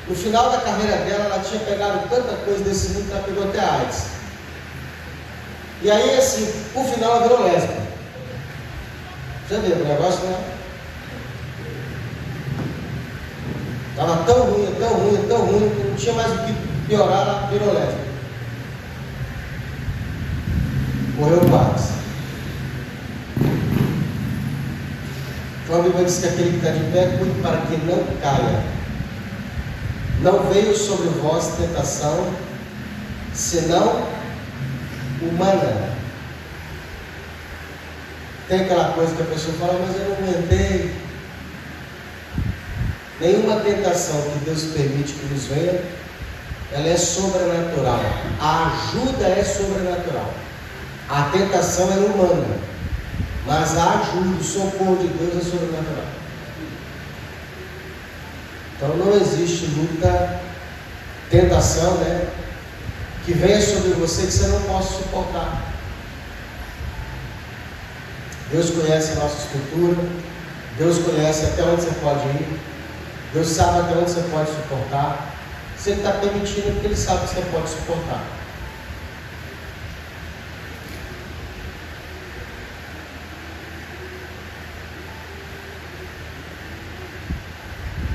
No final da carreira dela, ela tinha pegado tanta coisa desse mundo que ela pegou até AIDS. E aí, assim, por final ela virou lésbica. Já viu o negócio, né? Estava tão ruim, que não tinha mais o que piorar, ela virou lésbica. Morreu o AIDS. Então a Bíblia diz que aquele que está de pé, cuide para que não caia. Não veio sobre vós tentação, senão humana. Tem aquela coisa que a pessoa fala, mas eu não aguentei. Nenhuma tentação que Deus permite que nos venha, ela é sobrenatural. A ajuda é sobrenatural. A tentação é humana, mas a ajuda, o socorro de Deus é sobrenatural. Então não existe luta, tentação, né, que venha sobre você que você não possa suportar. Deus conhece a nossa estrutura, Deus conhece até onde você pode ir, Deus sabe até onde você pode suportar. Se Ele está permitindo, é porque Ele sabe que você pode suportar.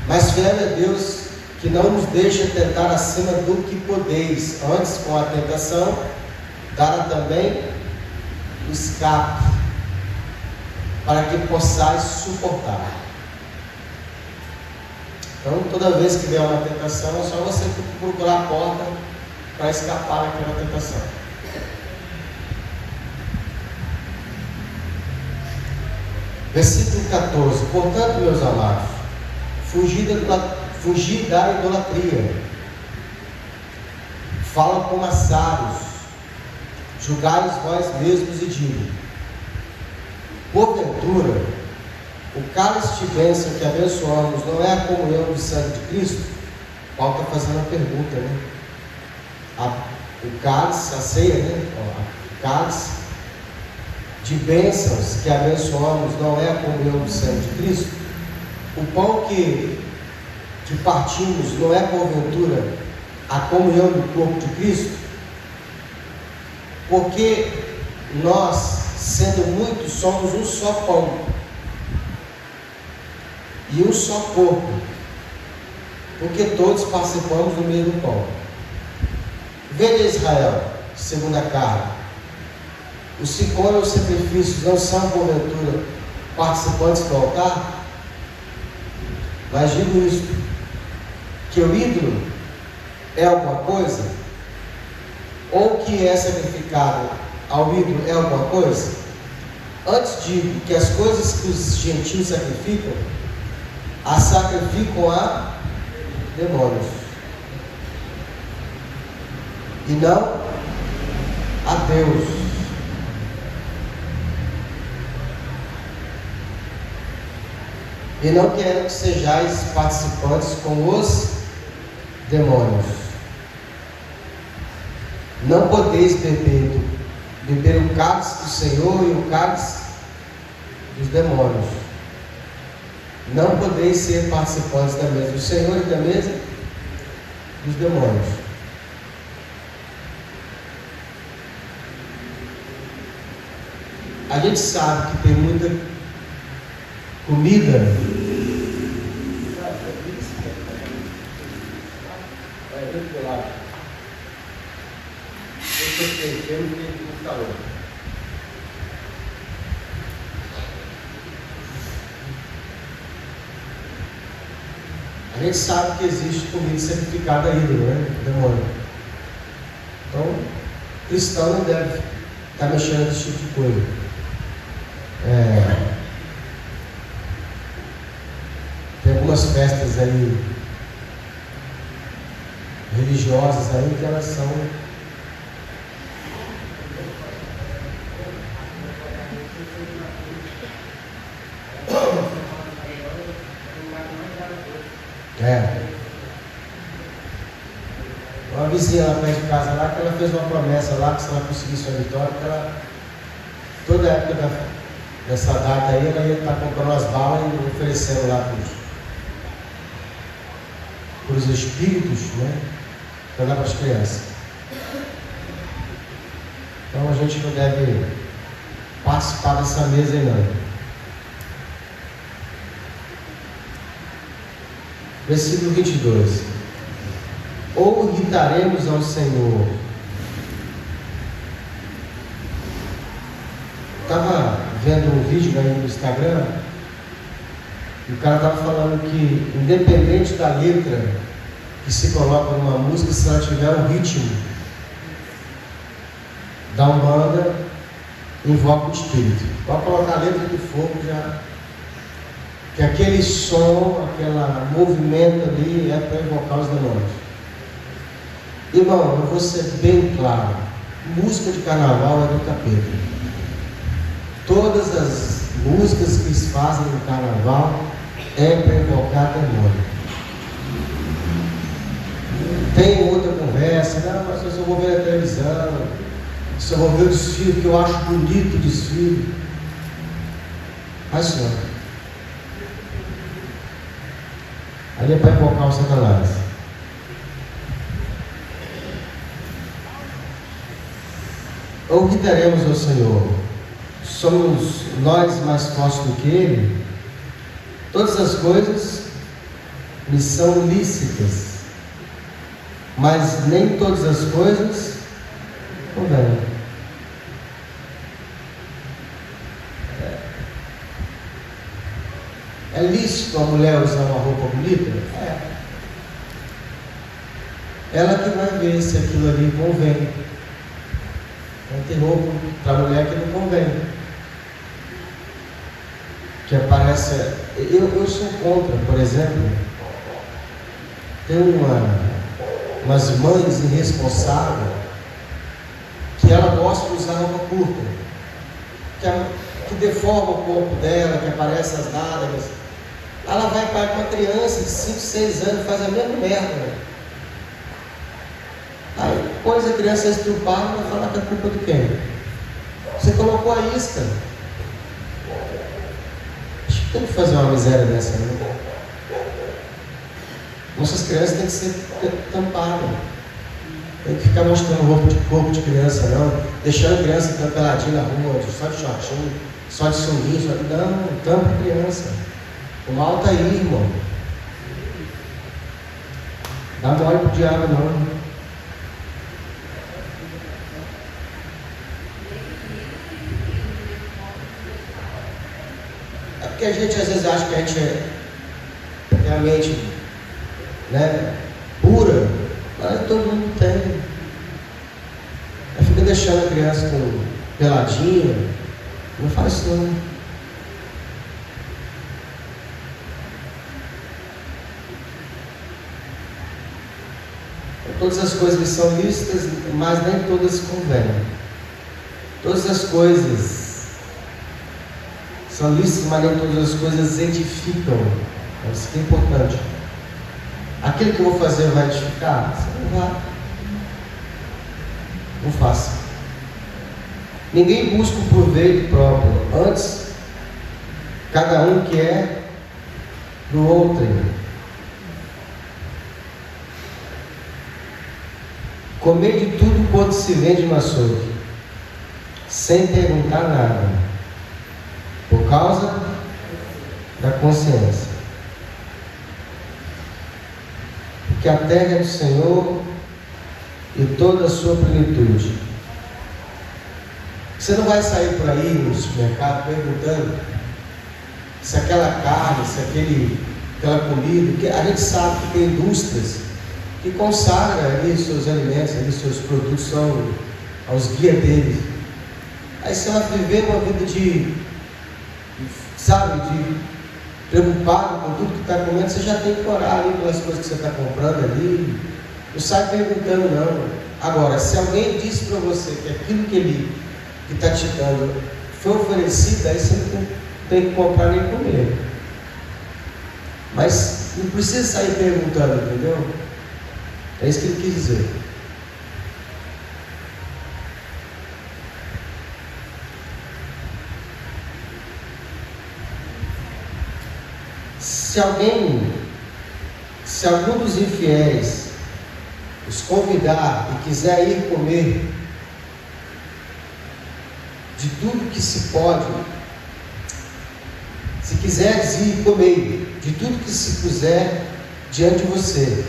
Mas fiel é Deus, que não nos deixa tentar acima do que podeis, antes com a tentação dará também o escape, para que possais suportar. Então toda vez que vier uma tentação, é só você procurar a porta para escapar daquela tentação. Versículo 14. Portanto, meus amados, fugir da idolatria. Fala como a sábios, julgai-os vós mesmos e digo: porventura, o cálice de bênção que abençoamos não é a comunhão do sangue de Cristo? Paulo está fazendo a pergunta, né? O cálice, a ceia, né? O cálice de bênçãos que abençoamos não é a comunhão do sangue de Cristo? O pão que partimos não é porventura a comunhão do corpo de Cristo? Porque nós, sendo muitos, somos um só pão e um só corpo, porque todos participamos do mesmo pão. Vede Israel, segundo a carne, os sicômoro e os sacrifícios não são porventura participantes do altar? Mas digo isto, que o ídolo é alguma coisa, ou que é sacrificado ao ídolo é alguma coisa? Antes digo que as coisas que os gentios sacrificam, as sacrificam a demônios, e não a Deus. E não quero que sejais participantes com os demônios. Não podeis beber o cálice do Senhor e o cálice dos demônios. Não podeis ser participantes da mesa do Senhor e da mesa dos demônios. A gente sabe que tem muita comida a gente sabe que existe comida sacrificada a ídolo, né? Demônio. Então, cristão não deve estar mexendo nesse tipo de coisa. Tem algumas festas aí religiosas aí que elas são uma vizinha lá perto de casa lá, que ela fez uma promessa lá, que se ela conseguisse uma vitória, que ela, toda a época dessa data aí, ela ia estar comprando as balas e oferecendo lá para para os espíritos, né? Para dar para as crianças. Então a gente não deve participar dessa mesa aí não. Versículo 22. Ou gritaremos ao Senhor. Estava vendo um vídeo aí no Instagram, e o cara estava falando que, independente da letra que se coloca numa música, se ela tiver um ritmo da Umbanda, invoca o Espírito. Pode colocar a letra que for, que aquele som, aquele movimento ali é para invocar os demônios. Irmão, eu vou ser bem claro: música de carnaval é do capeta. Todas as músicas que se fazem no carnaval é para invocar demônio. Tem outra conversa: não, mas eu só vou ver a televisão, só vou ver o desfile, porque eu acho bonito o desfile. Mas não. Ali é para invocar o Satanás. Ou gritaremos ao Senhor: somos nós mais fortes do que Ele? Todas as coisas me são lícitas, mas nem todas as coisas convêm. É lícito a mulher usar uma roupa bonita? É. Ela que vai ver se aquilo ali convém. Não tem roupa para a mulher que não convém. Que aparece. Eu sou contra, por exemplo. Tem umas mães irresponsáveis que ela gosta de usar roupa curta, que deforma o corpo dela, que aparece as nádegas. Ela vai para uma criança de 5, 6 anos, faz a mesma merda. Aí depois a criança estrupada, vai falar que é culpa de quem? Você colocou a isca. Acho que tem que fazer uma miséria dessa, né? Nossas crianças têm que ser tampadas. Tem que ficar mostrando roupa de corpo de criança, não. Deixando a criança peladinha na rua, só de shortinho, só de sunguinho, só de... Não, tampa a criança. O mal está aí, irmão. Dá mole pro diabo, não. É porque a gente às vezes acha que a gente tem a mente, né, pura, mas todo mundo tem. Aí fica deixando a criança com peladinha. Não faz isso não. Todas as coisas são lícitas, mas nem todas convêm. Todas as coisas são lícitas, mas nem todas as coisas edificam. Isso que é importante. Aquilo que eu vou fazer vai edificar? Você não vai. Não faça. Ninguém busca o proveito próprio. Antes, cada um quer do outro. Comer de tudo quanto se vende no açougue, sem perguntar nada, por causa da consciência. Porque a terra é do Senhor e toda a sua plenitude. Você não vai sair por aí no supermercado perguntando se aquela carne, se aquela comida, que a gente sabe que tem indústrias que consagra ali seus alimentos, ali seus produtos são aos guias deles. Aí você vai viver uma vida de preocupado com tudo que está comendo. Você já tem que orar ali pelas coisas que você está comprando ali. Não sai perguntando não. Agora, se alguém disse para você que aquilo que ele está te dando foi oferecido, aí você não tem que comprar nem comer. Mas não precisa sair perguntando, entendeu? É isso que ele quis dizer. Se algum dos infiéis os convidar e quiser ir comer de tudo que se pode, se quiseres ir comer de tudo que se puser diante de você,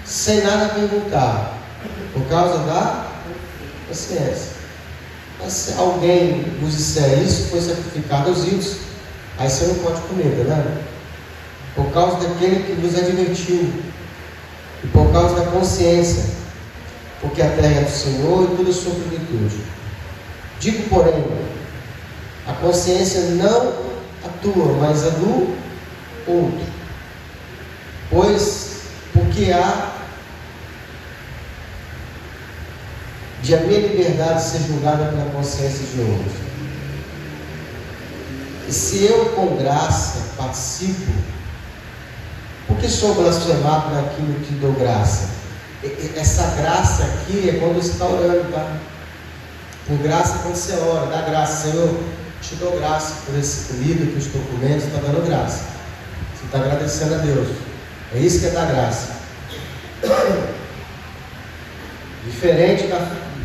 sem nada perguntar, por causa da consciência. Mas se alguém vos disser isso foi sacrificado aos ídolos, aí você não pode comer, tá vendo? Por causa daquele que vos advertiu, e por causa da consciência, porque a terra é do Senhor e toda a sua plenitude. Digo, porém, a consciência não atua, mas a do outro. Pois, porque há de a minha liberdade ser julgada pela consciência de outro. E se eu com graça participo, por que sou blasfemado naquilo que dou graça? Essa graça aqui é quando você está orando, tá? Por graça, quando você ora, dá graça. Senhor, te dou graça por esse comida que eu estou comendo, você está dando graça. Você está agradecendo a Deus. É isso que é dar graça. Diferente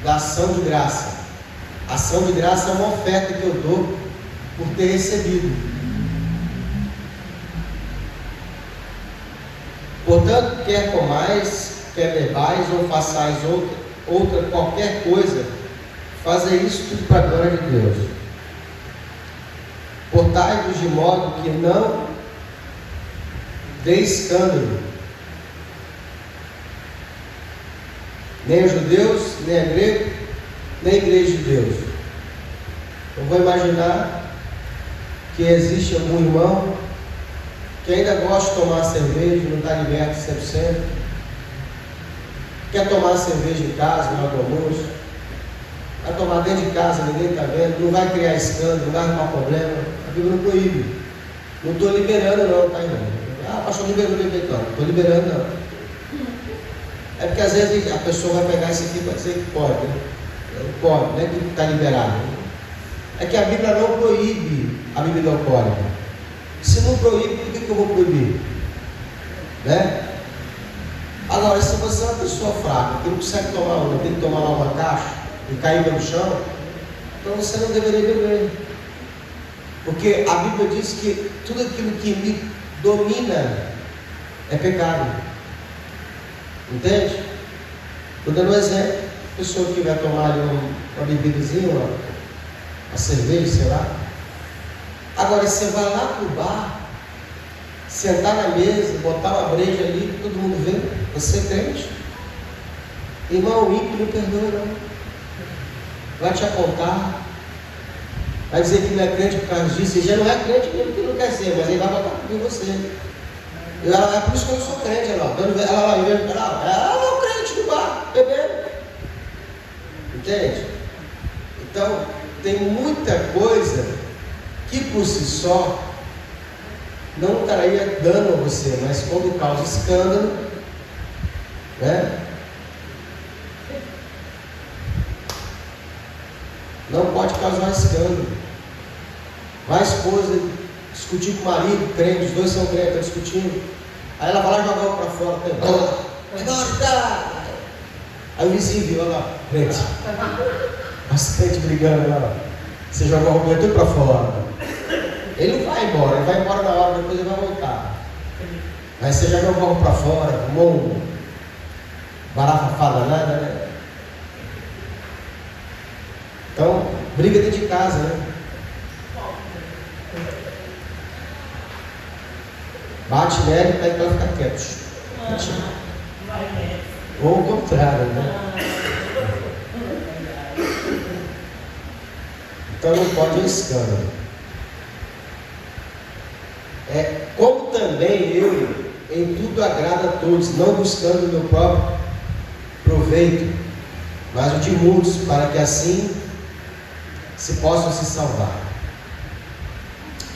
da ação de graça. A ação de graça é uma oferta que eu dou por ter recebido. Portanto, quer comais, quer bebais ou façais outra qualquer coisa, fazei isso tudo para a glória de Deus. Portai-vos de modo que não dê escândalo, nem a judeus, nem a grego, nem a igreja de Deus. Eu vou imaginar que existe algum irmão que ainda gosta de tomar cerveja, não está liberto 100%, quer tomar cerveja em casa, na hora do almoço, vai tomar dentro de casa, ninguém está vendo, não vai criar escândalo, não vai arrumar problema. A Bíblia não proíbe. Não estou liberando não, tá, irmão? Ah, pastor, liberou, não estou liberando não. É porque às vezes a pessoa vai pegar isso aqui para dizer que pode, né? Não pode, não é que está liberado. É que a Bíblia não proíbe a bebida alcoólica. Se não proíbe, por que eu vou proibir? Né? Agora, se você é uma pessoa fraca, que não consegue tomar uma, tem que tomar lá uma caixa e cair no chão, então você não deveria beber. Porque a Bíblia diz que tudo aquilo que me domina é pecado. Entende? Estou dando um exemplo. A pessoa que vai tomar ali uma bebidazinha, uma cerveja, sei lá. Agora, você vai lá para o bar, sentar na mesa, botar uma breja ali, todo mundo vê, você é crente. Irmão, o ímpio não perdoa, não. Vai te apontar, vai dizer que não é crente por causa disso. Ele já não é crente mesmo que não quer ser, mas ele vai botar por você. É por isso que eu não sou crente, ela é o crente do bar, bebendo. Entende? Então, tem muita coisa que por si só não traria dano a você, mas quando causa escândalo, né? Não pode causar escândalo. Vai a esposa discutir com o marido, crente, os dois são crentes, estão discutindo. Aí ela vai lá e joga o para fora. Aí o vizinho viu, olha lá, crente. Os crentes brigando lá. Você joga o roubo tudo para fora. Ele não vai embora, ele vai embora na hora, depois ele vai voltar. Aí você joga o roubo para fora, arrumou um barafafada nada, né? Então, briga dentro de casa, né? Bate nela e pede para ela ficar quieta. Ou o contrário, né? Então não pode escândalo. Como também eu em tudo agrado a todos, não buscando o meu próprio proveito, mas o de muitos, para que assim se possam se salvar.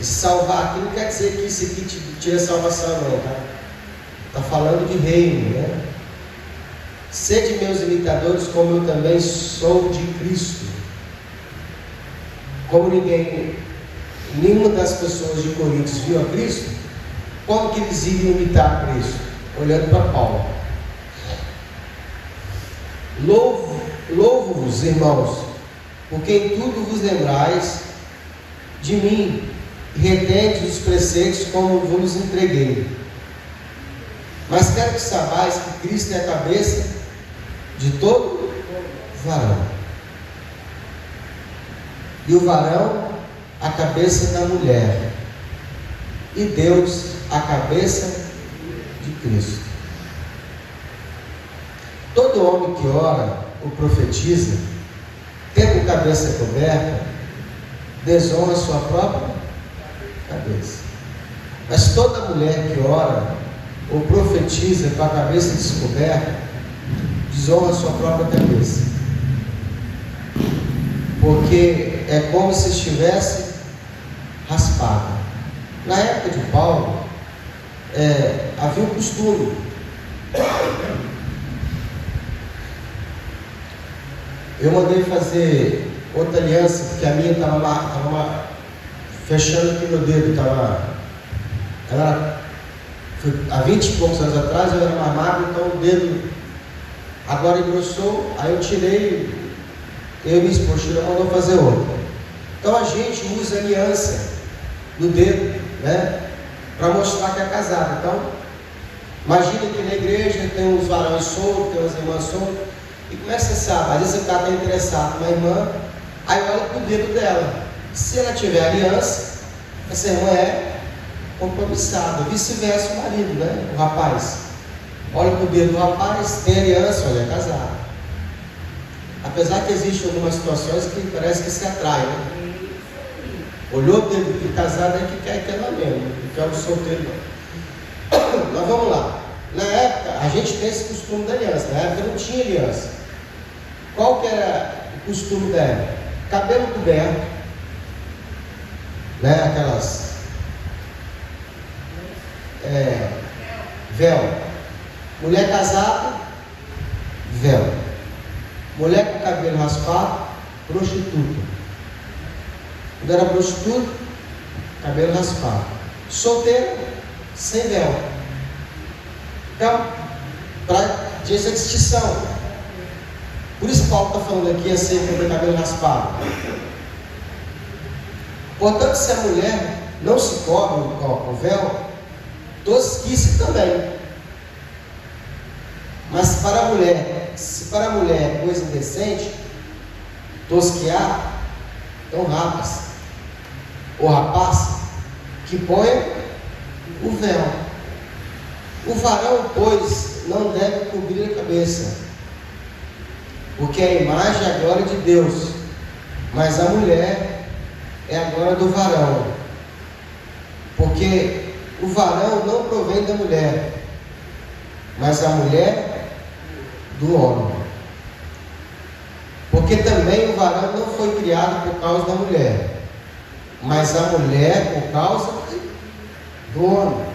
E se salvar aqui não quer dizer que isso aqui te tira salvação, não, tá? Está falando de reino, né? Sede meus imitadores, como eu também sou de Cristo. Como nenhuma das pessoas de Coríntios viu a Cristo, Como que eles iriam imitar Cristo? Olhando para Paulo. Louvo-vos, irmãos, porque em tudo vos lembrais de mim, e retendes os preceitos como vos entreguei. Mas quero que saibais que Cristo é a cabeça de todo varão, e o varão a cabeça da mulher, e Deus a cabeça de Cristo. Todo homem que ora ou profetiza, tendo a cabeça coberta, desonra sua própria cabeça. Mas toda mulher que ora ou profetiza com a cabeça descoberta, desonra sua própria cabeça, porque é como se estivesse raspada. Na época de Paulo, havia um costume. Eu mandei fazer outra aliança, porque a minha estava fechando aqui meu dedo. Há 20 e poucos anos atrás eu era mais magro, então o dedo agora engrossou. Aí eu tirei, eu e minha esposa mandou fazer outra. Então a gente usa aliança no dedo, né, para mostrar que é casado. Então, imagina que na igreja tem uns varões soltos, tem umas irmãs soltas, e como é que você sabe? Às vezes o cara está interessado numa irmã, aí olha para o dedo dela. Se ela tiver aliança, essa irmã é compromissada. Vice-versa o marido, né? O rapaz olha para o dedo do rapaz, tem aliança, olha, é casado. Apesar que existem algumas situações que parece que se atrai, né? Olhou o dedo do casado é que quer lá mesmo, não quer o solteiro não. Mas vamos lá. Na época, a gente tem esse costume da aliança. Na época não tinha aliança. Qual que era o costume dela? Cabelo coberto, né? Aquelas véu. Mulher casada, véu. Mulher com cabelo raspado, prostituta. Quando era prostituta, cabelo raspado. Solteiro, sem véu. Então, tinha essa distinção. Por isso Paulo está falando aqui acerca do cabelo raspado. Portanto, se a mulher não se cobre o véu, tosquice também. Mas se para a mulher é coisa indecente, tosquear, então o rapaz que põe o véu. O varão, pois, não deve cobrir a cabeça, porque a imagem é a glória de Deus, mas a mulher é a glória do varão, porque o varão não provém da mulher, mas a mulher do homem. Porque também o varão não foi criado por causa da mulher, mas a mulher por causa do homem.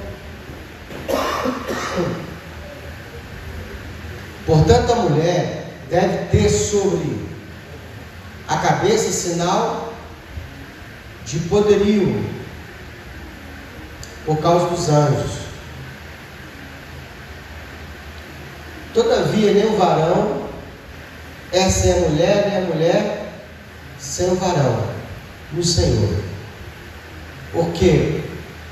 Portanto, a mulher deve ter sobre a cabeça sinal de poderio, por causa dos anjos. Todavia, nem o varão é sem a mulher, nem a mulher sem o varão, no Senhor. Porque,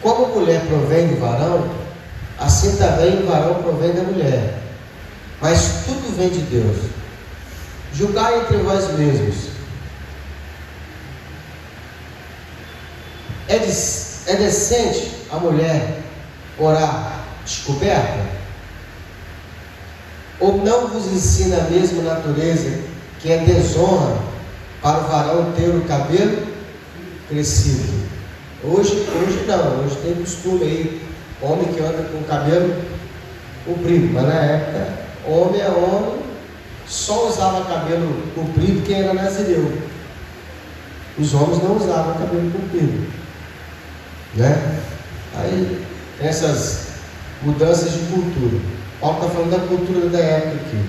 como a mulher provém do varão, assim também o varão provém da mulher. Mas tudo vem de Deus. Julgai entre vós mesmos. É decente a mulher orar descoberta? Ou não vos ensina a mesma natureza que é desonra para o varão ter o cabelo crescido? Hoje não, hoje tem costume aí, homem que anda com o cabelo comprido, mas na época, homem é homem, só usava cabelo comprido quem era nazireu. Os homens não usavam cabelo comprido, né? Aí, essas mudanças de cultura. Paulo está falando da cultura da época aqui.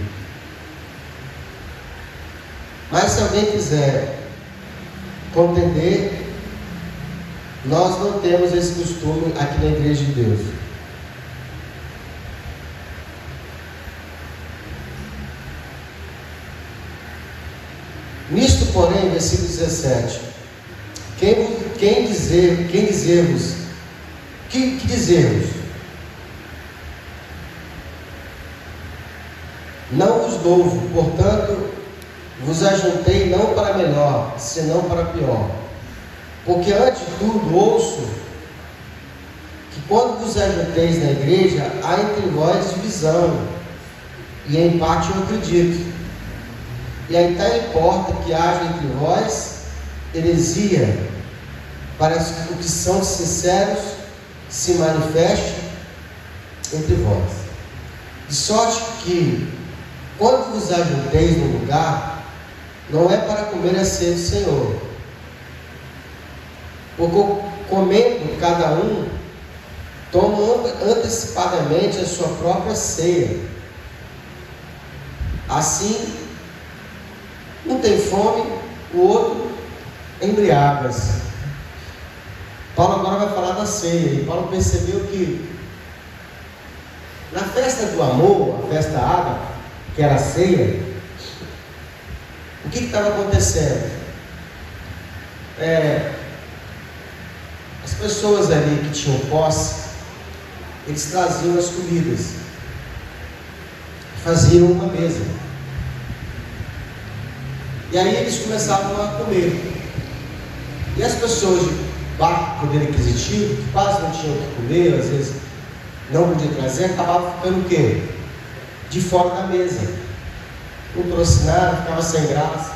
Mas se alguém quiser contender, Nós não temos esse costume aqui na Igreja de Deus. Nisto, porém, versículo 17: que dizermos? Não vos louvo, portanto, vos ajuntei não para melhor, senão para pior. Porque antes de tudo ouço que quando vos ajunteis na igreja, há entre vós divisão, e em parte eu acredito. E aí tal importa que haja entre vós heresia, para que o que são sinceros se manifeste entre vós. De sorte que, quando vos ajunteis no lugar, não é para comer a ceia do Senhor, porque comendo cada um, toma antecipadamente a sua própria ceia. Assim, um tem fome, o outro embriaga-se. Paulo agora vai falar da ceia, e Paulo percebeu que na festa do amor, a festa ágape, que era a ceia, o que estava acontecendo? As pessoas ali que tinham posse, eles traziam as comidas, faziam uma mesa, e aí eles começavam a comer. E as pessoas de baixo poder aquisitivo, que quase não tinham o que comer, às vezes não podia trazer, acabavam ficando o quê? De fora da mesa. Não trouxe nada, ficava sem graça.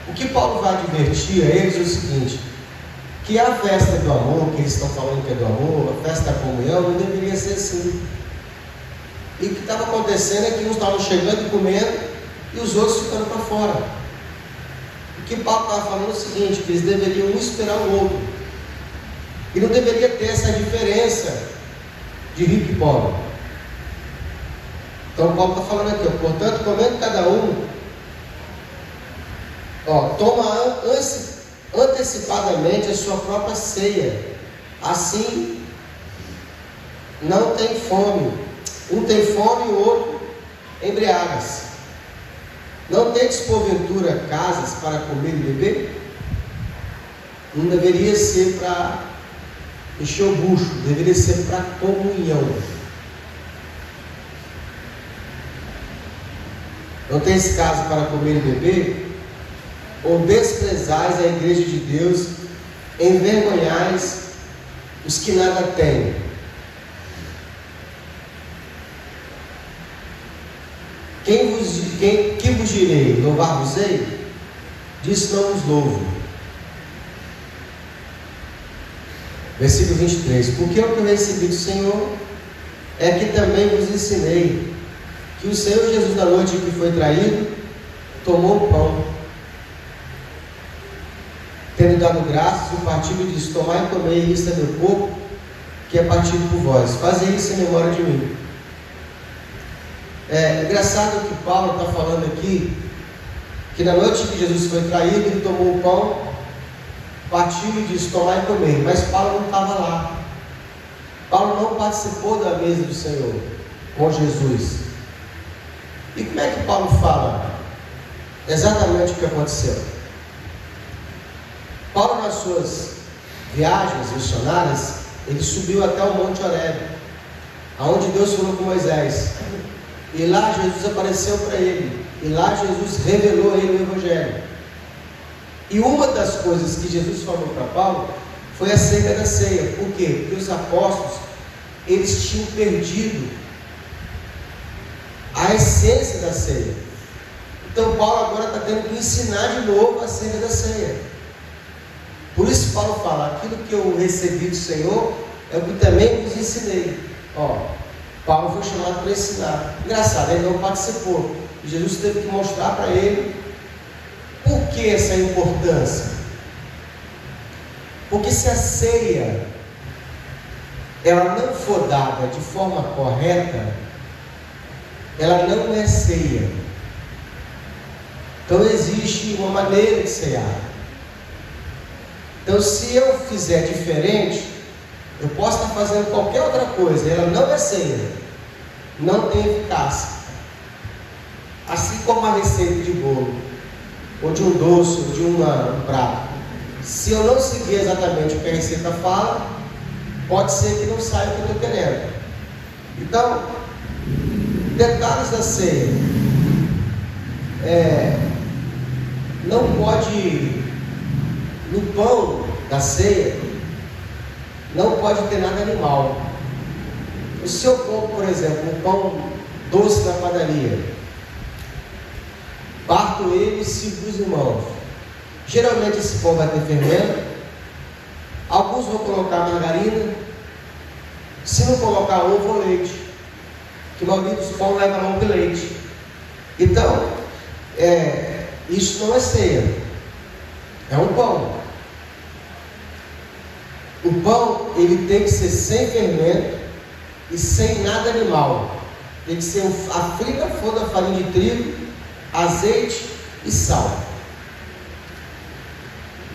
O que Paulo vai advertir a eles é o seguinte: que a festa do amor, que eles estão falando que é do amor, a festa da comunhão, não deveria ser assim. E o que estava acontecendo é que uns estavam chegando e comendo, e os outros ficando para fora. O que Paulo estava falando é o seguinte: que eles deveriam um esperar o outro, e não deveria ter essa diferença de rico e pobre. Então Paulo está falando aqui, portanto, comendo cada um, toma antecipadamente a sua própria ceia, assim não tem fome. Um tem fome e o outro embriaga-se. Não tendes porventura casas para comer e beber? Não deveria ser para encher o bucho, deveria ser para comunhão. Não tens casa para comer e beber? Ou desprezais a igreja de Deus, envergonhais os que nada têm? Que vos direi? Louvar-vos-ei? Disso não vos louvo. Versículo 23: porque o que eu recebi do Senhor é que também vos ensinei, que o Senhor Jesus, na noite em que foi traído, tomou o pão, tendo dado graças, o partiu e disse: tomai e comei, isto é meu corpo, que é partido por vós, fazei isso em memória de mim. É engraçado que Paulo está falando aqui, que na noite em que Jesus foi traído, ele tomou o pão, partiu e disse: tomai e comei. Mas Paulo não estava lá. Paulo não participou da mesa do Senhor com Jesus. E como é que Paulo fala exatamente o que aconteceu? Paulo, nas suas viagens missionárias, ele subiu até o Monte Horebe, aonde Deus falou com Moisés. E lá Jesus apareceu para ele, e lá Jesus revelou a ele o Evangelho. E uma das coisas que Jesus falou para Paulo foi acerca da ceia. Por quê? Porque os apóstolos, eles tinham perdido a essência da ceia. Então Paulo agora está tendo que ensinar de novo acerca da ceia. Por isso Paulo fala: aquilo que eu recebi do Senhor é o que também vos ensinei. Paulo foi chamado para ensinar. Engraçado, ele não participou. E Jesus teve que mostrar para ele por que essa importância. Porque se a ceia ela não for dada de forma correta, ela não é ceia. Então existe uma maneira de cear. Então, se eu fizer diferente, eu posso estar fazendo qualquer outra coisa, ela não é ceia, não tem eficácia. Assim como a receita de bolo, ou de um doce, ou de um prato, se eu não seguir exatamente o que a receita fala, pode ser que não saia o que eu estou querendo. Então, detalhes da ceia. Não pode, no pão da ceia, não pode ter nada animal. Se eu compro, por exemplo, um pão doce na padaria, parto ele e sigo os irmãos. Geralmente esse pão vai ter fermento. Alguns vão colocar margarina. Se não colocar ovo ou leite, que a maioria dos pão leva ovo e leite. Então, isso não é ceia, é um pão. O pão, ele tem que ser sem fermento e sem nada animal. Tem que ser a fina flor da farinha de trigo, azeite e sal.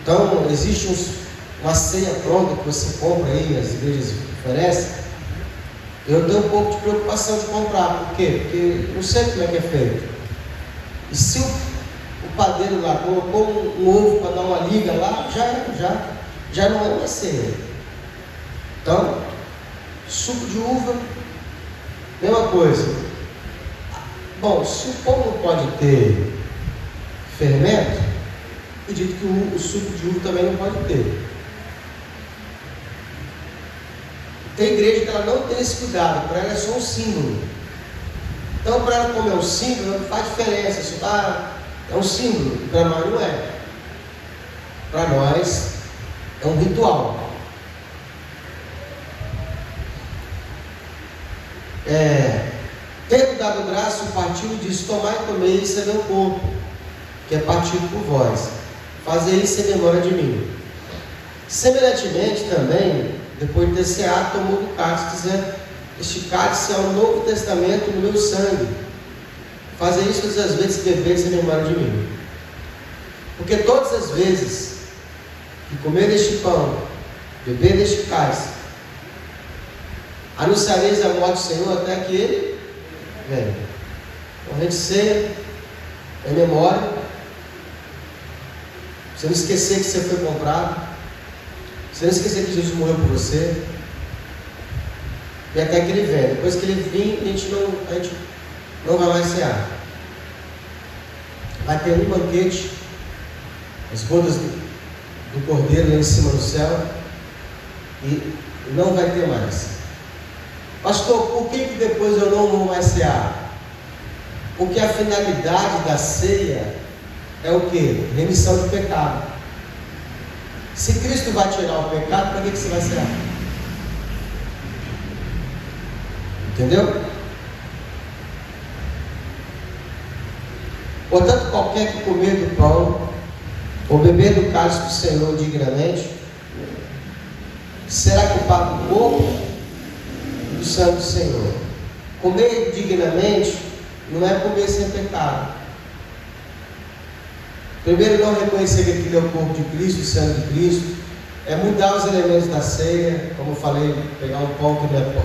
Então, existe uma ceia pronta que você compra aí, as igrejas oferecem. Eu tenho um pouco de preocupação de comprar. Por quê? Porque eu não sei como é que é feito. E se o padeiro lá colocou um ovo para dar uma liga lá, já não é uma ceia. Então, suco de uva, mesma coisa. Bom, se o pão não pode ter fermento, acredito que o suco de uva também não pode ter. Tem igreja que ela não tem esse cuidado, para ela é só um símbolo. Então, para ela comer um símbolo, não faz diferença. Isso é um símbolo, para nós não é. Para nós é um ritual. Tendo dado graça, o partido diz: tomai e comei, isso é meu corpo, que é partido por vós. Fazei isso em memória de mim. Semelhantemente também, depois de ter ceado, tomou do cálice, dizendo: este cálice é o Novo Testamento no meu sangue. Fazei isso todas as vezes que bebeis em memória de mim. Porque todas as vezes que comer deste pão, beber deste cálice, anunciareis a morte do Senhor até que Ele venha. Então a gente ceia em memória. Você não esquecer que você foi comprado. Você não esquecer que Jesus morreu por você. E até que Ele venha. Depois que Ele vir, a gente não vai mais cear. Vai ter um banquete, as bodas do Cordeiro lá em cima no céu, e não vai ter mais. Pastor, por que depois eu não vou mais cear? Porque a finalidade da ceia é o quê? Remissão do pecado. Se Cristo vai tirar o pecado, para que você vai cear? Entendeu? Portanto, qualquer que comer do pão ou beber do cálice do Senhor dignamente, será culpado do corpo e do sangue do Senhor. Comer dignamente não é comer sem pecado. Primeiro, não reconhecer que aquilo é o corpo de Cristo, o sangue de Cristo, é mudar os elementos da ceia, como eu falei, pegar um pão que não é pão,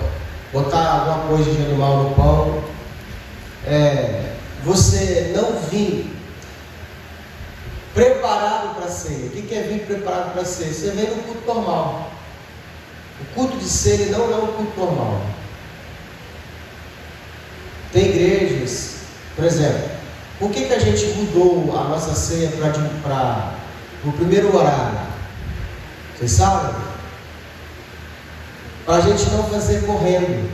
botar alguma coisa de animal no pão, você não vir preparado para a ceia. O que é vir preparado para a ceia? Você vem no culto normal. O culto de ceia não é um culto normal. Tem igrejas, por exemplo, por que a gente mudou a nossa ceia para o primeiro horário? Vocês sabem? Para a gente não fazer correndo.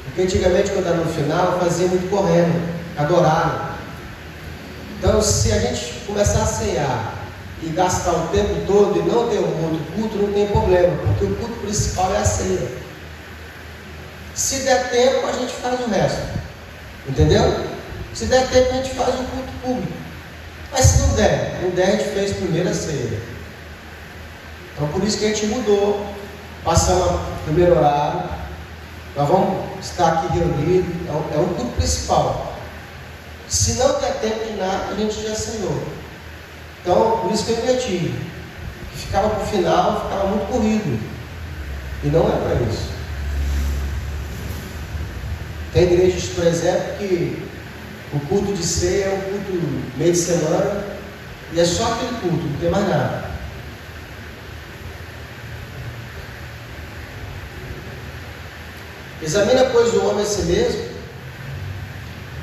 Porque antigamente, quando era no final, fazia muito correndo, adoraram. Então, se a gente começar a ceiar e gastar o tempo todo e não ter um outro culto, não tem problema, porque o culto principal é a ceia. Se der tempo, a gente faz o resto. Entendeu? Se der tempo, a gente faz o culto público. Mas se não der, a gente fez primeiro a ceia. Então, por isso que a gente mudou. Passamos o primeiro horário. Nós vamos estar aqui reunidos. É o culto principal. Se não der tempo de nada, a gente já ceiou. Então, por isso que eu inverti. que ficava para o final, ficava muito corrido. E não é para isso. Tem igrejas, por exemplo, que o culto de ceia é um culto meio de semana e é só aquele culto, não tem mais nada. Examina, pois, o homem a si mesmo,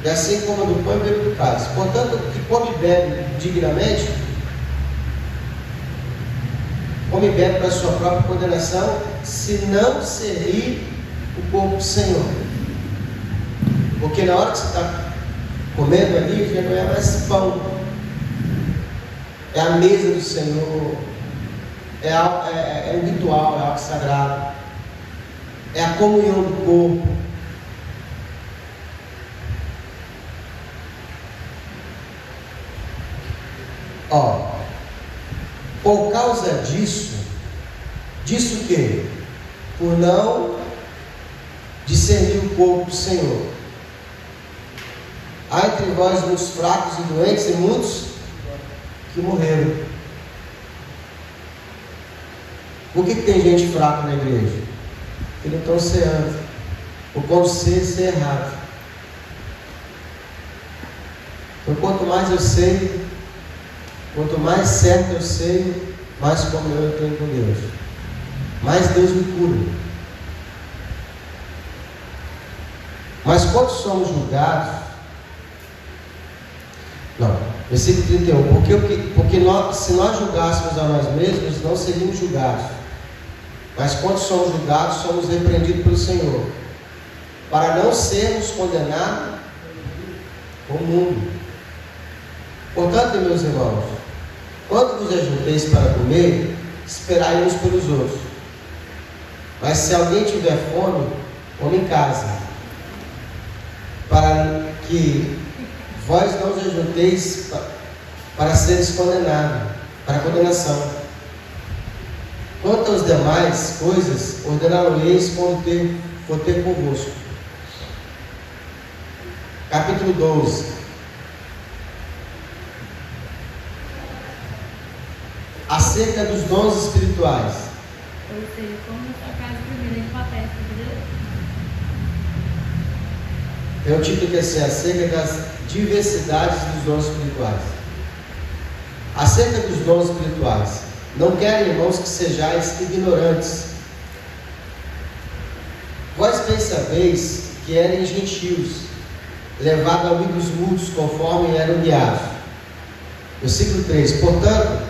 e assim como do pão e bebe do cálice. Portanto, que come e bebe dignamente, come e bebe para a sua própria condenação, se não servir o corpo do Senhor. Porque na hora que você está comendo ali, já não é mais pão, é a mesa do Senhor, é um ritual, é algo sagrado, é a comunhão do corpo. Por causa disso o quê? Por não discernir o corpo do Senhor. Há entre vós muitos fracos e doentes e muitos que morreram. Por que tem gente fraca na igreja? Porque não estão ceando. O conselho ser errado. Então, quanto mais eu sei, quanto mais certo eu sei, mais comunhão eu tenho com Deus. Mais Deus me cura. Mas quando somos julgados, versículo 31, porque se nós julgássemos a nós mesmos, não seríamos julgados. Mas quando somos julgados, somos repreendidos pelo Senhor, para não sermos condenados com o mundo. Portanto, meus irmãos, quando vos ajunteis para comer, esperai uns pelos outros. Mas se alguém tiver fome, come em casa, para que vós não vos ajunteis para seres condenados, para a condenação. Quanto às demais coisas, ordená-lo-eis quando for ter convosco. Capítulo 12. Acerca dos dons espirituais. Ou seja, como na sua casa primeiro com a festa, entendeu? Tem um título que é assim: acerca das diversidades dos dons espirituais. Acerca dos dons espirituais. Não quero, irmãos, que sejais ignorantes. Vós bem sabeis que eram gentios, levados a ouvidos mudos, conforme eram guiados. Versículo 3. Portanto,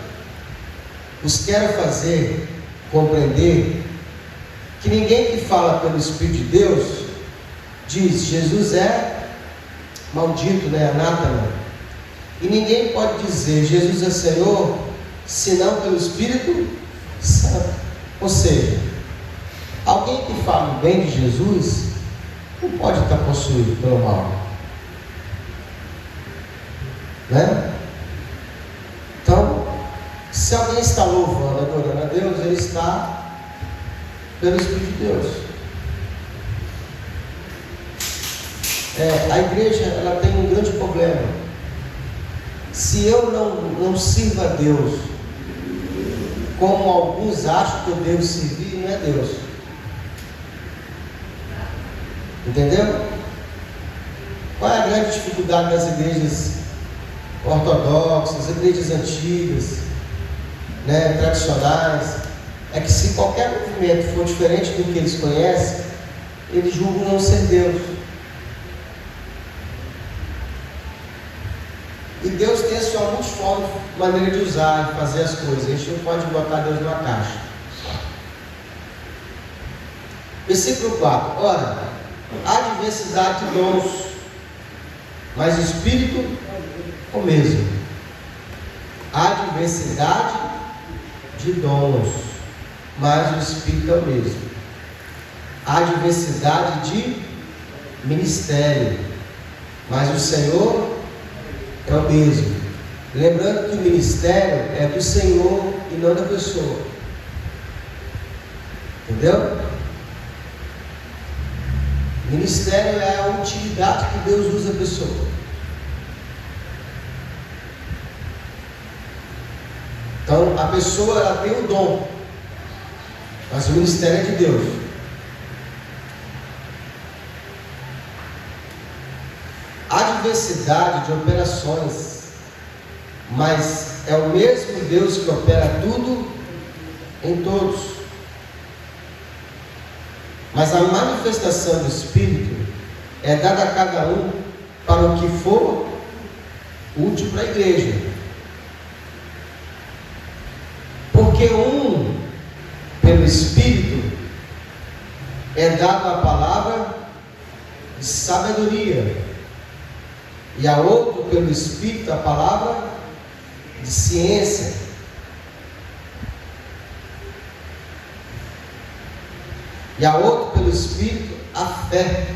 os quero fazer compreender que ninguém que fala pelo Espírito de Deus diz: Jesus é maldito, anátema. E ninguém pode dizer: Jesus é Senhor, senão pelo Espírito Santo. Ou seja, alguém que fala bem de Jesus não pode estar possuído pelo mal, Então, se alguém está louvando, adorando a Deus, ele está pelo Espírito de Deus. A igreja, ela tem um grande problema. Se eu não sirvo a Deus como alguns acham que eu devo servir, não é Deus. Entendeu? Qual é a grande dificuldade das igrejas ortodoxas, igrejas antigas, tradicionais? É que se qualquer movimento for diferente do que eles conhecem, eles julgam não ser Deus. E Deus tem a sua multiforme maneira de usar e fazer as coisas. A gente não pode botar Deus numa caixa. Versículo 4. Ora, há diversidade de dons, mas o Espírito é o mesmo. Há diversidade de dons, mas o Espírito é o mesmo. Há diversidade de ministério, mas o Senhor é o mesmo. Lembrando que o ministério é do Senhor e não da pessoa. Entendeu? Ministério é a utilidade que Deus usa a pessoa. Então a pessoa ela tem o dom, mas o ministério é de Deus. Há diversidade de operações, mas é o mesmo Deus que opera tudo em todos. Mas a manifestação do Espírito é dada a cada um para o que for útil para a igreja. Porque pelo Espírito, é dado a palavra de sabedoria, e a outro, pelo Espírito, a palavra de ciência. E a outro, pelo Espírito, a fé.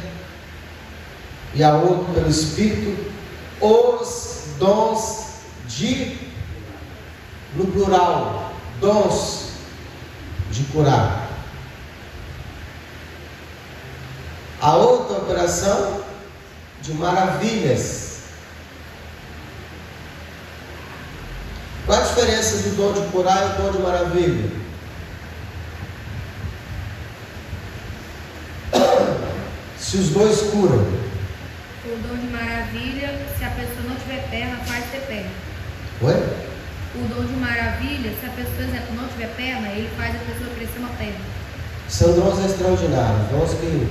E a outro, pelo Espírito, os dons no plural, dons de curar. A outra operação de maravilhas. Qual a diferença do dom de curar e o dom de maravilha? Se os dois curam. O dom de maravilha, se a pessoa não tiver perna, faz ter perna. Oi? O dom de maravilha, se a pessoa, por exemplo, não tiver perna, ele faz a pessoa crescer uma perna. São dons extraordinários, dons que...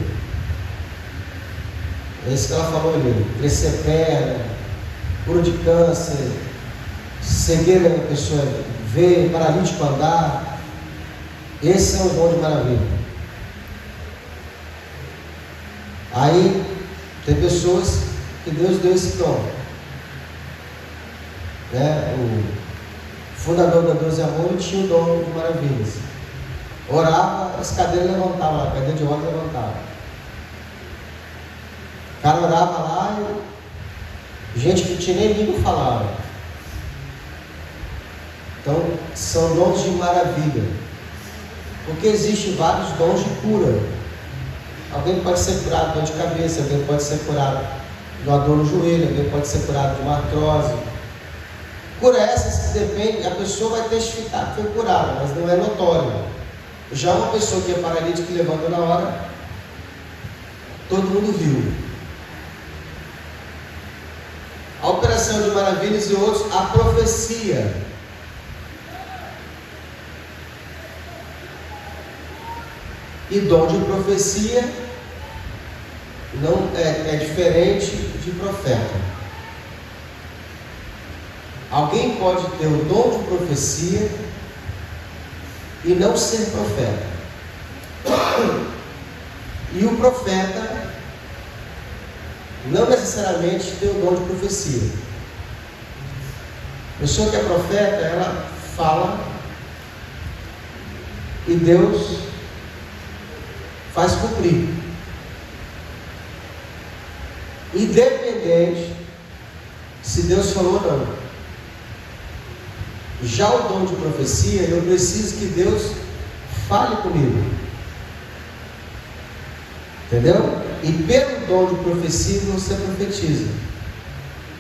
Esse que ela falou ali, crescer perna, cura de câncer, cegueira a pessoa ver, paralítico andar. Esse é o dom de maravilha. Aí tem pessoas que Deus deu esse dom, né? O fundador da 12 Amor tinha o dom de maravilhas. Orava, as cadeiras levantavam, a cadeira de roda levantava. O cara orava lá e gente que tinha nem língua falava. Então são dons de maravilha, porque existem vários dons de cura. Alguém pode ser curado de dor de cabeça, alguém pode ser curado de uma dor no joelho, alguém pode ser curado de uma artrose. Cura essas que depende, a pessoa vai testificar que foi curada, mas não é notório. Já uma pessoa que é paralítica e levanta na hora, todo mundo viu. A operação de maravilhas e outros, a profecia. E dom de profecia não é diferente de profeta. Alguém pode ter o dom de profecia e não ser profeta. E o profeta não necessariamente tem o dom de profecia. A pessoa que é profeta, ela fala e Deus faz cumprir, independente se Deus falou ou não. Já o dom de profecia, eu preciso que Deus fale comigo, entendeu? E pelo dom de profecia você profetiza.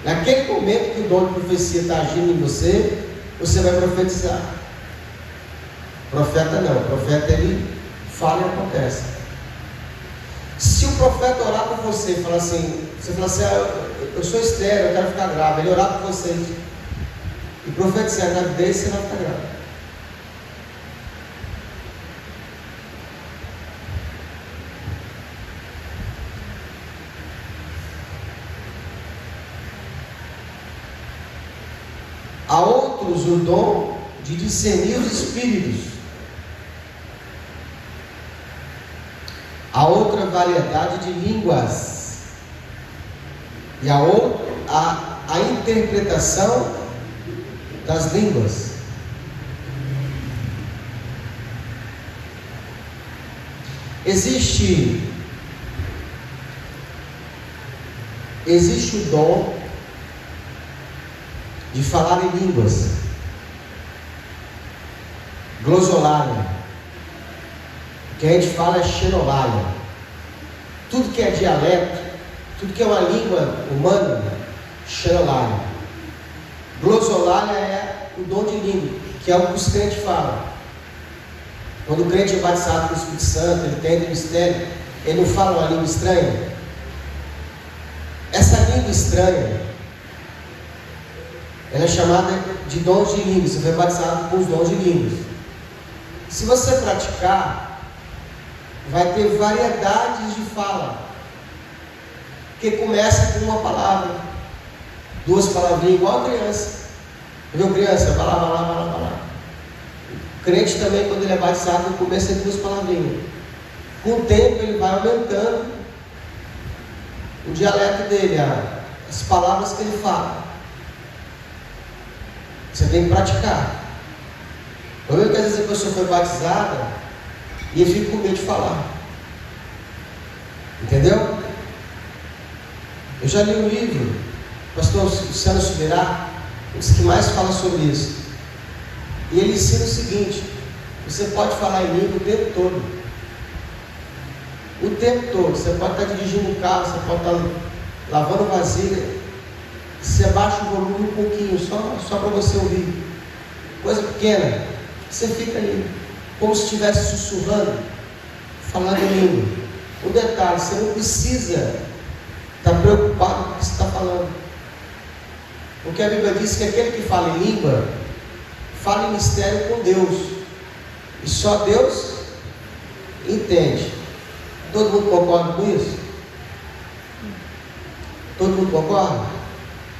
Naquele momento que o dom de profecia está agindo em você, você vai profetizar. Profeta não, o profeta ele fala e acontece. Se o profeta orar por você e falar assim, você falar assim, eu sou estéril, eu quero ficar grávida, ele orar por você e profetizar a gravidez, você vai ficar grávida. Há outros o dom de discernir os espíritos. Há outra variedade de línguas. E há outra, a interpretação das línguas. Existe o dom de falar em línguas. Glosolalia. O que a gente fala é xenolalia. Tudo que é dialeto, tudo que é uma língua humana, xenolalia. Glosolalia é o dom de língua, que é o que os crentes falam. Quando o crente é batizado com o Espírito Santo, ele tem o mistério, ele não fala uma língua estranha. Essa língua estranha, ela é chamada de dons de línguas. Você foi batizado com os dons de línguas. Se você praticar, vai ter variedades de fala, que começa com uma palavra, duas palavrinhas, igual a criança. Viu, criança? Vai lá, vai lá, vai lá, vai lá. O crente também, quando ele é batizado, no começo é duas palavrinhas. Com o tempo, ele vai aumentando o dialeto dele, as palavras que ele fala. Você tem que praticar. Eu vejo que às vezes a pessoa foi batizada e ele fica com medo de falar. Entendeu? Eu já li um livro, pastor Luciano Subirá, um dos que mais fala sobre isso. E ele ensina o seguinte: você pode falar em língua o tempo todo. O tempo todo. Você pode estar dirigindo um carro, você pode estar lavando vasilha. Você baixa o volume um pouquinho, só para você ouvir. Coisa pequena. Você fica ali, como se estivesse sussurrando, falando em língua. Um detalhe: você não precisa estar preocupado com o que você está falando. Porque a Bíblia diz que aquele que fala em língua, fala em mistério com Deus. E só Deus entende. Todo mundo concorda com isso? Todo mundo concorda?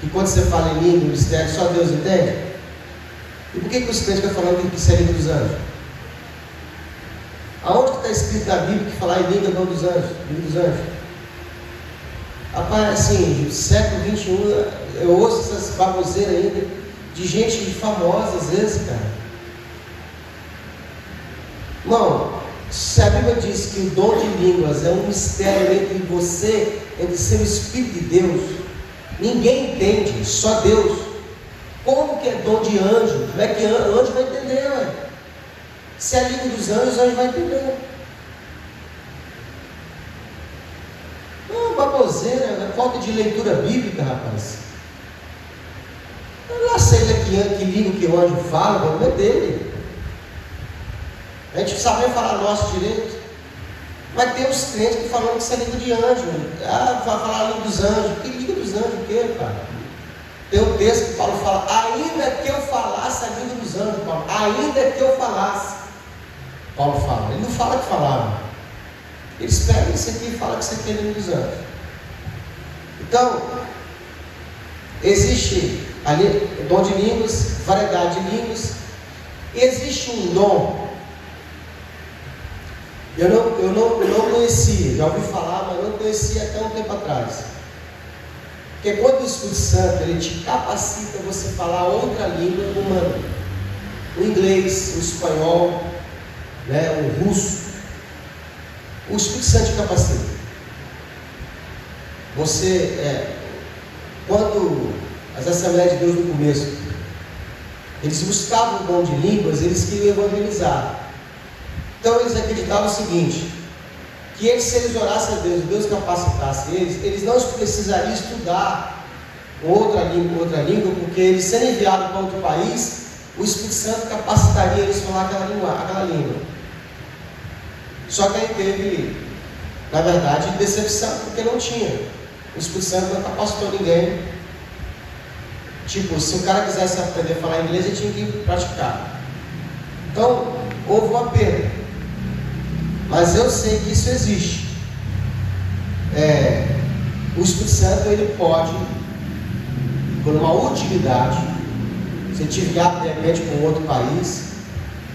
Que quando você fala em língua, mistério, só Deus entende? E por que os crentes estão falando que isso é língua dos anjos? Aonde que está escrito na Bíblia que falar em língua não dos anjos? Língua dos anjos? Rapaz, assim, século XXI, eu ouço essas baboseiras ainda, de gente famosa às vezes, cara. Irmão, se a Bíblia diz que o dom de línguas é um mistério entre você, entre ser o Espírito de Deus, ninguém entende, só Deus. Como que é dom de anjo? Como é que anjo vai entender, ué? Se é a língua dos anjos, o anjo vai entender. Não, baboseira, falta de leitura bíblica, rapaz. Eu não sei que língua que o anjo fala, o problema é dele. A gente sabe nem falar nosso direito. Mas tem os crentes que falam que isso é língua de anjo. Ah, vai falar a língua dos anjos. Que língua dos anjos o quê, cara? Tem um texto que Paulo fala: ainda que eu falasse a língua dos anjos, Paulo. Ainda que eu falasse. Paulo fala. Ele não fala que falava. Eles pegam isso aqui e falam que isso aqui é a língua dos anjos. Então, existe ali dom de línguas, variedade de línguas. Existe um dom. Eu não conhecia, já ouvi falar, mas não conhecia até um tempo atrás. Porque quando o Espírito Santo ele te capacita a você falar outra língua humana, o inglês, o espanhol, né, o russo, o Espírito Santo te capacita. Você, quando as Assembleias de Deus no começo, eles buscavam o dom de línguas, eles queriam evangelizar. Então eles acreditavam o seguinte: que se eles orassem a Deus, Deus capacitasse eles não precisariam estudar outra língua, porque eles sendo enviados para outro país, o Espírito Santo capacitaria eles a falar aquela língua. Só que aí teve, na verdade, decepção, porque não tinha. O Espírito Santo não capacitou ninguém. Tipo, se o cara quisesse aprender a falar inglês, ele tinha que praticar. Então, houve uma perda. Mas eu sei que isso existe. O Espírito Santo, ele pode, por uma utilidade, se te enviar de repente para um outro país,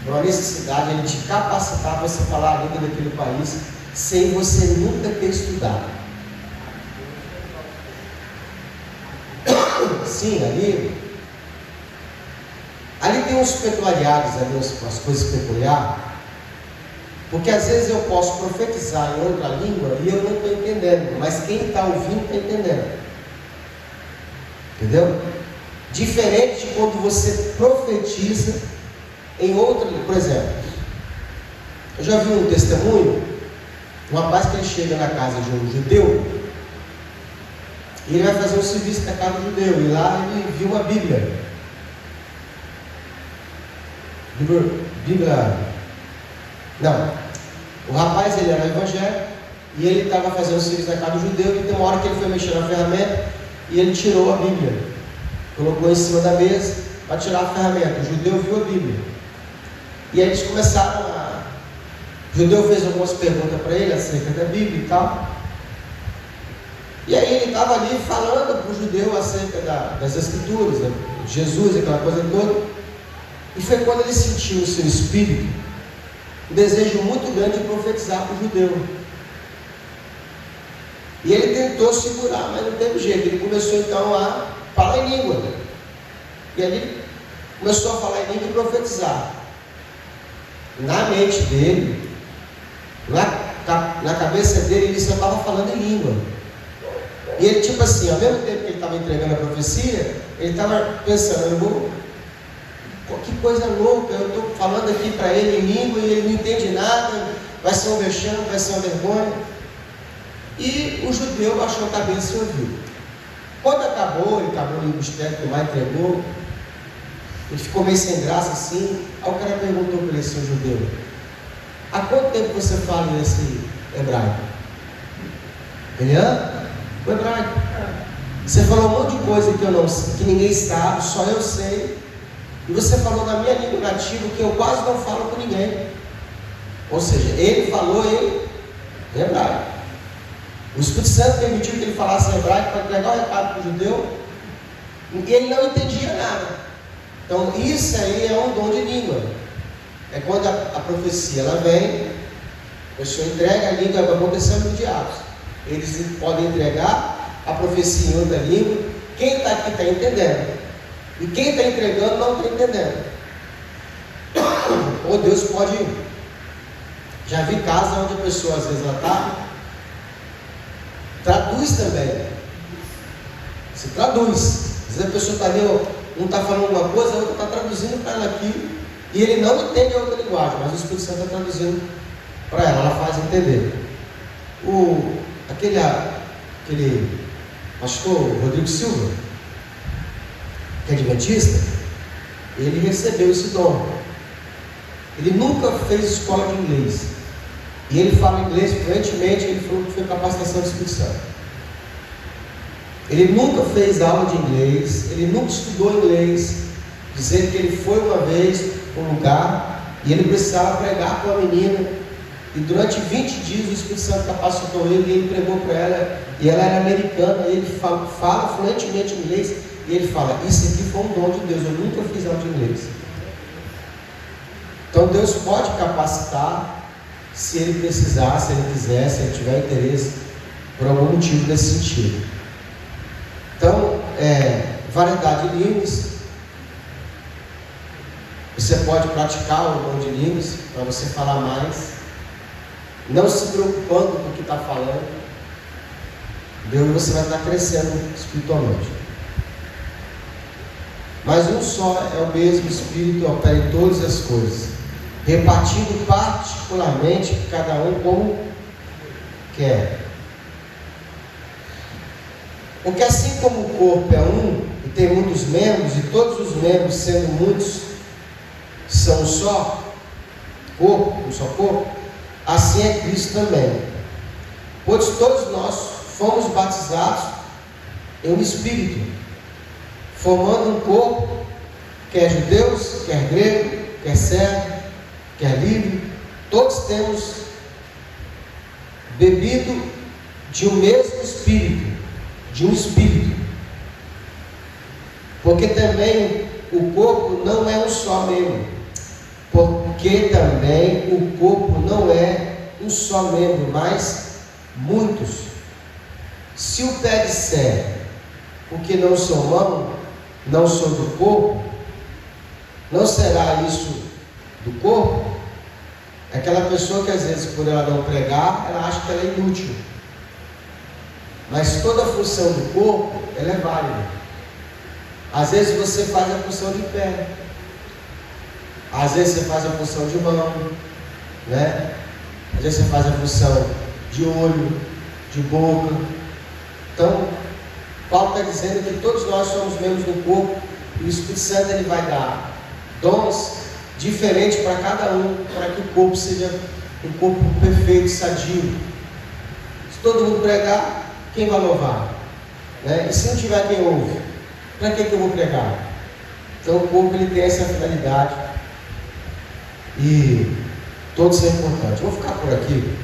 por uma necessidade, ele te capacitar para você falar a língua daquele país, sem você nunca ter estudado. Sim, ali tem uns peculiares, ali, umas coisas peculiares. Porque às vezes eu posso profetizar em outra língua e eu não estou entendendo, mas quem está ouvindo está entendendo. Entendeu? Diferente de quando você profetiza em outra língua. Por exemplo, eu já vi um testemunho, um rapaz que ele chega na casa de um judeu e ele vai fazer um serviço na casa do judeu, e lá ele viu uma Bíblia. Bíblia. Não. O rapaz, ele era evangélico e ele estava fazendo o serviço na casa do judeu, e tem uma hora que ele foi mexer na ferramenta e ele tirou a Bíblia, colocou em cima da mesa para tirar a ferramenta. O judeu viu a Bíblia e aí eles começaram a... O judeu fez algumas perguntas para ele acerca da Bíblia e tal, e aí ele estava ali falando para o judeu acerca das Escrituras, né? Jesus, aquela coisa toda, e foi quando ele sentiu o seu espírito um desejo muito grande de profetizar para o judeu. E ele tentou segurar, mas não teve jeito. Ele começou então a falar em língua. E ali começou a falar em língua e profetizar. Na mente dele, na cabeça dele, ele só estava falando em língua. E ele, tipo assim, ao mesmo tempo que ele estava entregando a profecia, ele estava pensando, que coisa louca, eu estou falando aqui para ele em língua e ele não entende nada, vai ser um vexame, vai ser uma vergonha. E o judeu baixou a cabeça e ouviu. Quando acabou, ele acabou o mistério que lá entregou, ele ficou meio sem graça assim. Aí o cara perguntou para ele, seu judeu, há quanto tempo você fala nesse hebraico? Ele, o hebraico. Você falou um monte de coisa que ninguém sabe, só eu sei. E você falou na minha língua nativa que eu quase não falo com ninguém. Ou seja, ele falou em hebraico. O Espírito Santo permitiu que ele falasse em hebraico para entregar o recado para o judeu. E ele não entendia nada. Então isso aí é um dom de língua. É quando a profecia ela vem, a pessoa entrega a língua, vai acontecer no diabo. Eles podem entregar a profecia em outra língua. Quem está aqui está entendendo. E quem está entregando não está entendendo. Ou Deus pode... Já vi casos onde a pessoa às vezes ela está... Traduz também. Se traduz. Às vezes a pessoa está ali, um está falando uma coisa, a outra está traduzindo para ela aqui. E ele não entende a outra linguagem, mas o Espírito Santo está traduzindo para ela, ela faz entender. Aquele pastor Rodrigo Silva, que é adventista, ele recebeu esse dom. Ele nunca fez escola de inglês. E ele fala inglês fluentemente, ele falou que foi capacitação do Espírito Santo. Ele nunca fez aula de inglês, ele nunca estudou inglês, dizendo que ele foi uma vez para um lugar e ele precisava pregar para uma menina. E durante 20 dias o Espírito Santo capacitou ele e ele pregou para ela. E ela era americana, e ele fala fluentemente inglês. E ele fala, isso aqui foi um dom de Deus, eu nunca fiz aula de inglês. Então Deus pode capacitar, se Ele precisar, se Ele quiser, se Ele tiver interesse, por algum motivo nesse sentido. Então, variedade de línguas. Você pode praticar o dom de línguas, para você falar mais, não se preocupando com o que está falando. Deus, você vai estar crescendo espiritualmente. Mas um só é o mesmo Espírito, opera em todas as coisas, repartindo particularmente cada um como quer. Porque assim como o corpo é um e tem muitos membros, e todos os membros, sendo muitos, são um só corpo, um só corpo, assim é Cristo também. Pois todos nós fomos batizados em um Espírito, formando um corpo, quer judeus, quer grego, quer servo, quer livre, todos temos bebido de um mesmo Espírito, de um Espírito, porque também o corpo não é um só membro, porque também o corpo não é um só membro, mas muitos. Se o pé disser, porque não sou mão, não sou do corpo, não será isso do corpo? Aquela pessoa que às vezes, por ela não pregar, ela acha que ela é inútil. Mas toda a função do corpo, ela é válida. Às vezes você faz a função de pé, às vezes você faz a função de mão, né? Às vezes você faz a função de olho, de boca. Então, Paulo está dizendo que todos nós somos membros do corpo, e o Espírito Santo ele vai dar dons diferente para cada um, para que o corpo seja um corpo perfeito, sadio. Se todo mundo pregar, quem vai louvar? Né? E se não tiver quem ouve, para que eu vou pregar? Então o corpo ele tem essa finalidade e todos são importantes. Vou ficar por aqui.